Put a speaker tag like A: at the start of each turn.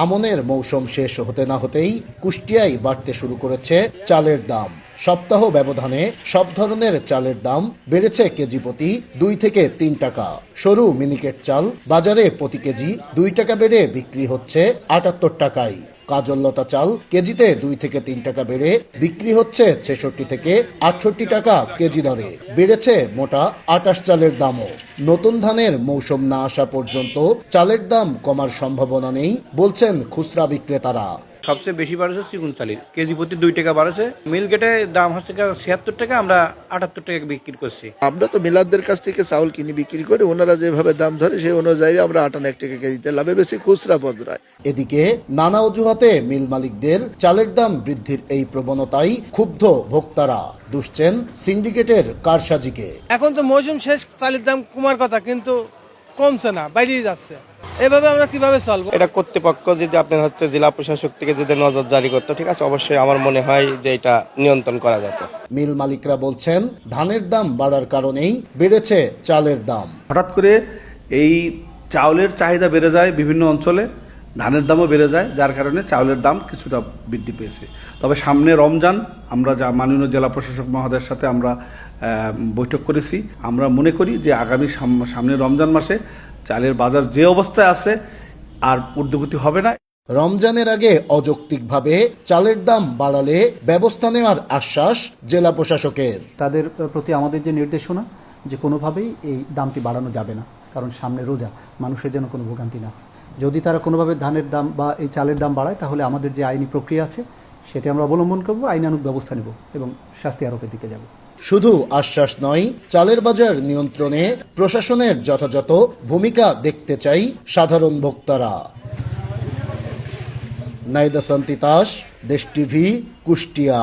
A: আমনের মৌসুম শেষ হতে না হতেই কুষ্টিয়ায় বাড়তে শুরু করেছে চালের দাম। সপ্তাহ ব্যবধানে সব ধরনের চালের দাম বেড়েছে কেজি প্রতি 2 থেকে 3 টাকা। সরু মিনিকেট চাল বাজারে প্রতি কেজি 2 টাকা বেড়ে বিক্রি হচ্ছে 78 টাকায়। কাজললতা চাল কেজিতে 2 থেকে 3 টাকা বেড়ে বিক্রি হচ্ছে 66 থেকে 68 টাকা কেজি দরে। বেড়েছে মোটা আটাশ চালের দামও। নতুন ধানের মৌসুম না আসা পর্যন্ত চালের দাম কমার সম্ভাবনা নেই বলছেন খুচরা বিক্রেতারা।
B: সবচেয়ে বেশি বাড়ছে চিকুন চালের কেজি প্রতি 2 টাকা বাড়ছে। মিল গেটে দাম হচ্ছে 76 টাকা, আমরা 78 টাকা বিক্রি করছি।
C: আমরা তো মিলারদের কাছ থেকে চাউল কিনে বিক্রি করি, ওনারা যেভাবে দাম ধরে সেই অনুযায়ী আমরা 58 টাকা কেজিতে লাভে বেশি খুচরা বদলায়।
A: এদিকে নানা অজুহাতে মিল মালিকদের চালের দাম বৃদ্ধির এই প্রবণতায় ক্ষুব্ধ ভোক্তারা দুষছেন সিন্ডিকেটের কারসাজিকে।
D: এখন তো মৌসুম শেষ, চালের দাম কমার কথা কিন্তু কমছে না, বাইরেই যাচ্ছে। এভাবে আমরা কিভাবে চলবো?
E: এটা কর্তৃপক্ষ যদি আপনার হচ্ছে জেলা প্রশাসক থেকে যদি নজর জারি করতো, ঠিক আছে, অবশ্যই আমার মনে হয় যে এটা নিয়ন্ত্রণ করা যেত।
A: মিল মালিকরা বলছেন ধানের দাম বাড়ার কারণেই বেড়েছে চালের দাম।
F: হঠাৎ করে এই চাউলের চাহিদা বেড়ে যায় বিভিন্ন অঞ্চলে, ধানের দামও বেড়ে যায়, যার কারণে চাউলের দাম কিছুটা বৃদ্ধি পেয়েছে। তবে সামনে রমজান, আমরা যা মাননীয় জেলা প্রশাসক মহোদয়ের সাথে আমরা বৈঠক করেছি, আমরা মনে করি যে আগামী সামনে রমজান মাসে চালের বাজার যে অবস্থায় আছে আর ঊর্ধ্বগতি হবে না।
A: রমজানের আগে অযৌক্তিকভাবে চালের দাম বাড়ালে ব্যবস্থা নেওয়ার আশ্বাস জেলা প্রশাসকের।
G: তাদের প্রতি আমাদের যে নির্দেশনা যে কোনোভাবেই এই দামটি বাড়ানো যাবে না, কারণ সামনে রোজা, মানুষের যেন কোনো ভোগান্তি না হয়। যদি তারা কোনোভাবে ধানের দাম বা এই চালের দাম বাড়ায়, তাহলে আমাদের যে আইনি প্রক্রিয়া আছে সেটি আমরা অবলম্বন করব, আইনানুগ ব্যবস্থা নেব এবং শাস্তি আরোপের দিকে যাব।
A: শুধু আশ্বাস নয়, চালের বাজার নিয়ন্ত্রণে প্রশাসনের যথাযথ ভূমিকা দেখতে চাই সাধারণ ভোক্তারা। নাইদা সান্তিতাস, দেশ টিভি, কুষ্টিয়া।